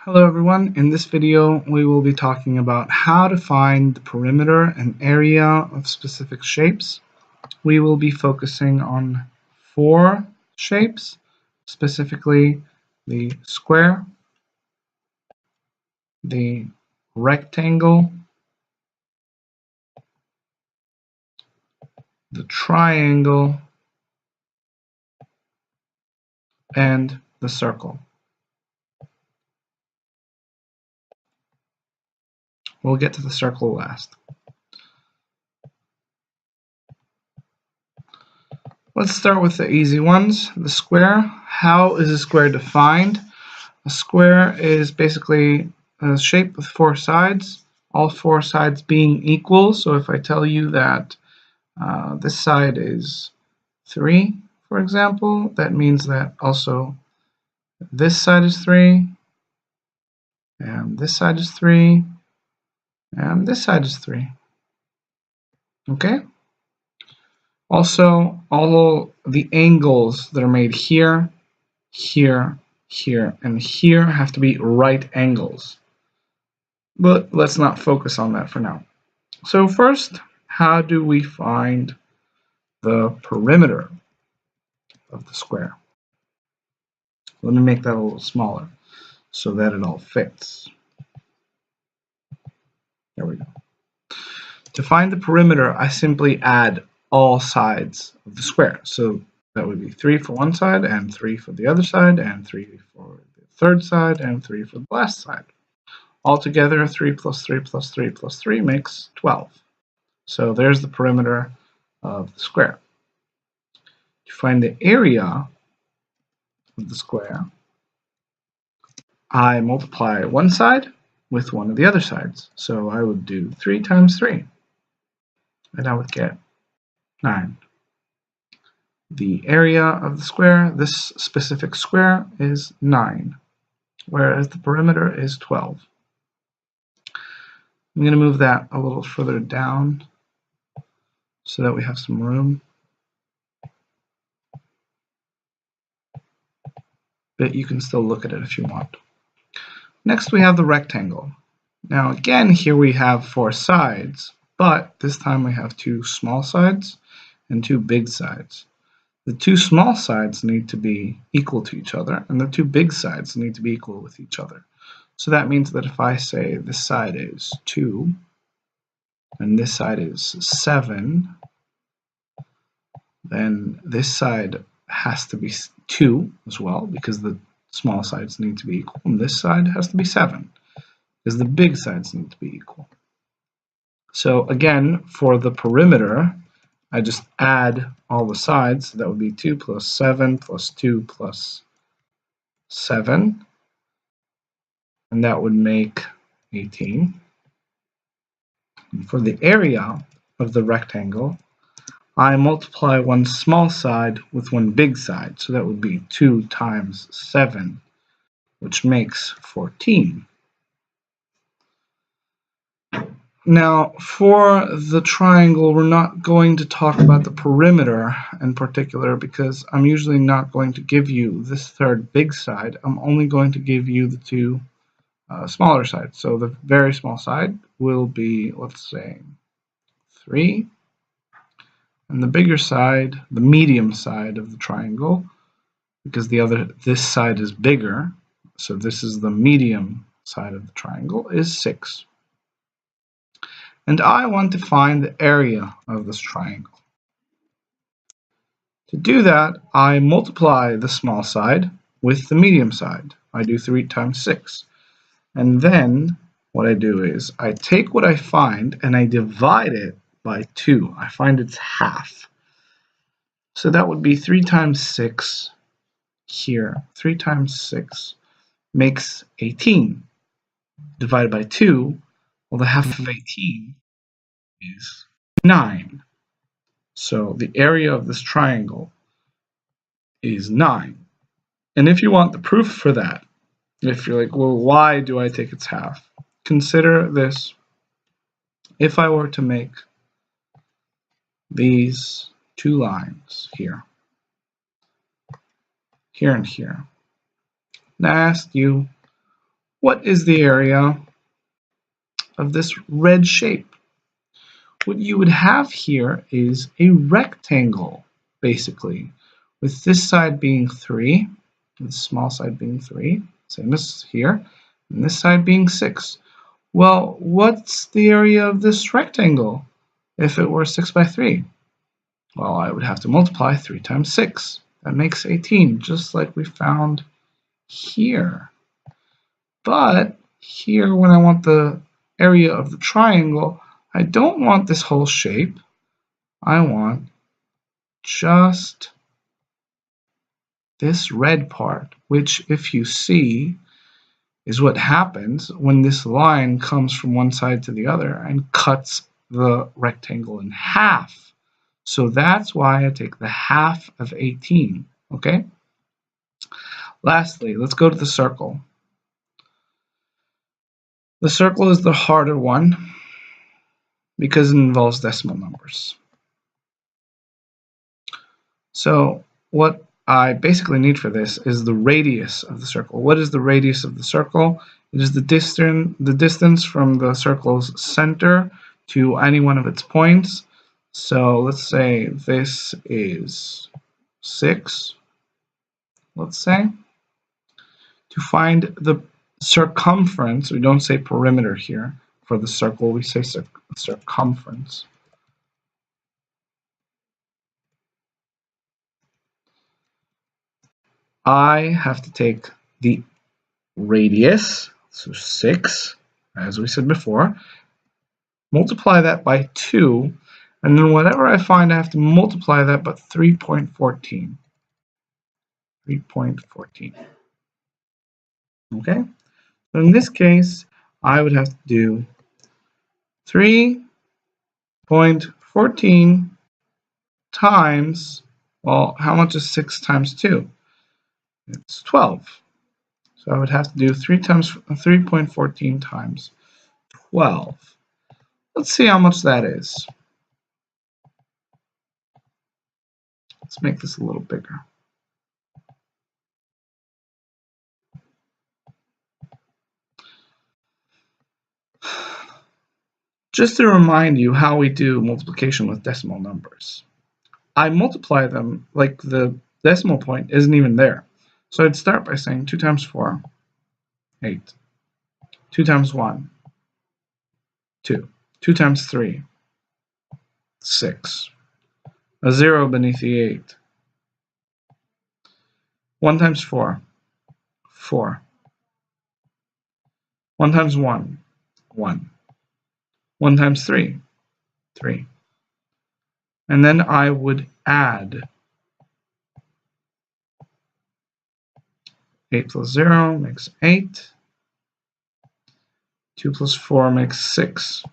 Hello everyone, in this video we will be talking about how to find the perimeter and area of specific shapes. We will be focusing on 4 shapes, specifically the square, the rectangle, the triangle, and the circle. We'll get to the circle last. Let's start with the easy ones. The square. How is a square defined? A square is basically a shape with 4 sides, all 4 sides being equal. So if I tell you that this side is 3, for example, that means that also this side is 3, and this side is 3, and this side is 3. Okay? Also, all the angles that are made here, here, here, and here have to be right angles. But let's not focus on that for now. So first, how do we find the perimeter of the square? Let me make that a little smaller so that it all fits. There we go. To find the perimeter, I simply add all sides of the square. So that would be 3 for one side, and 3 for the other side, and 3 for the third side, and 3 for the last side. Altogether, 3 plus 3 plus 3 plus 3 makes 12. So there's the perimeter of the square. To find the area of the square, I multiply one side with one of the other sides. So I would do 3 times 3, and I would get 9. The area of the square, this specific square, is 9, whereas the perimeter is 12. I'm going to move that a little further down so that we have some room. But you can still look at it if you want. Next we have the rectangle. Now again, here we have 4 sides, but this time we have 2 small sides and 2 big sides. The 2 small sides need to be equal to each other, and the 2 big sides need to be equal with each other. So that means that if I say this side is 2 and this side is 7, then this side has to be 2 as well, because the small sides need to be equal, and this side has to be 7 because the big sides need to be equal. So again, for the perimeter, I just add all the sides. So that would be 2 plus 7 plus 2 plus 7, and that would make 18. And for the area of the rectangle, I multiply one small side with one big side. So that would be 2 times 7, which makes 14. Now, for the triangle, we're not going to talk about the perimeter in particular because I'm usually not going to give you this third big side. I'm only going to give you the 2 smaller sides. So the very small side will be, let's say, 3. And the bigger side, the medium side of the triangle, because this side is bigger, so this is the medium side of the triangle, is 6. And I want to find the area of this triangle. To do that, I multiply the small side with the medium side. I do 3 times 6. And then what I do is I take what I find and I divide it by 2. I find its half. So that would be 3 times 6 here. 3 times 6 makes 18. Divided by 2, well, the half of 18 is 9. So the area of this triangle is 9. And if you want the proof for that, if you're like, well, why do I take its half? Consider this. If I were to make these 2 lines here, here and here, and I asked you, what is the area of this red shape? What you would have here is a rectangle, basically, with this side being 3, the small side being 3, same as here, and this side being 6. Well, what's the area of this rectangle if it were 6 by 3? Well, I would have to multiply 3 times 6. That makes 18, just like we found here. But here, when I want the area of the triangle, I don't want this whole shape. I want just this red part, which, if you see, is what happens when this line comes from one side to the other and cuts the rectangle in half. So that's why I take the half of 18, okay? Lastly, let's go to the circle. The circle is the harder one because it involves decimal numbers. So what I basically need for this is the radius of the circle. What is the radius of the circle? It is the distance from the circle's center to any one of its points. So let's say this is 6, let's say. To find the circumference, we don't say perimeter here for the circle, we say circumference. I have to take the radius, so 6, as we said before, multiply that by 2, and then whatever I find, I have to multiply that by 3.14. 3.14. Okay? So in this case, I would have to do 3.14 times, well, how much is 6 times 2? It's 12. So I would have to do 3.14 times 12. Let's see how much that is. Let's make this a little bigger. Just to remind you how we do multiplication with decimal numbers. I multiply them like the decimal point isn't even there. So I'd start by saying 2 times 4, 8. 2 times 1, 2. 2 times 3, 6. A 0 beneath the 8. 1 times 4, 4. 1 times 1, 1. 1 times 3, 3. And then I would add 8 plus 0 makes 8. 2 plus 4 makes 6.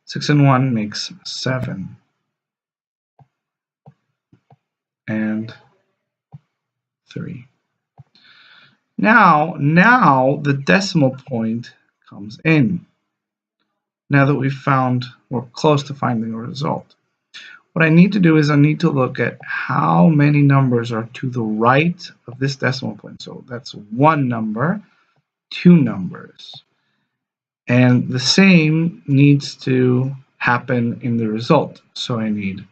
6 and 1 makes 7. And 3. Now the decimal point comes in. Now that we've found, we're close to finding a result. What I need to do is I need to look at how many numbers are to the right of this decimal point. So that's 1 number, 2 numbers. And the same needs to happen in the result. So I need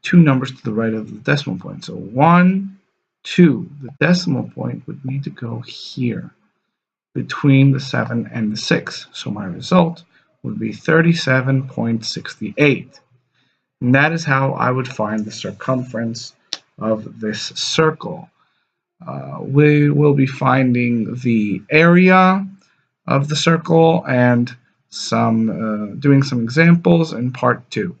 2 numbers to the right of the decimal point. So 1, 2. The decimal point would need to go here between the 7 and the 6. So my result would be 37.68. And that is how I would find the circumference of this circle. We will be finding the area of the circle and doing some examples in part 2.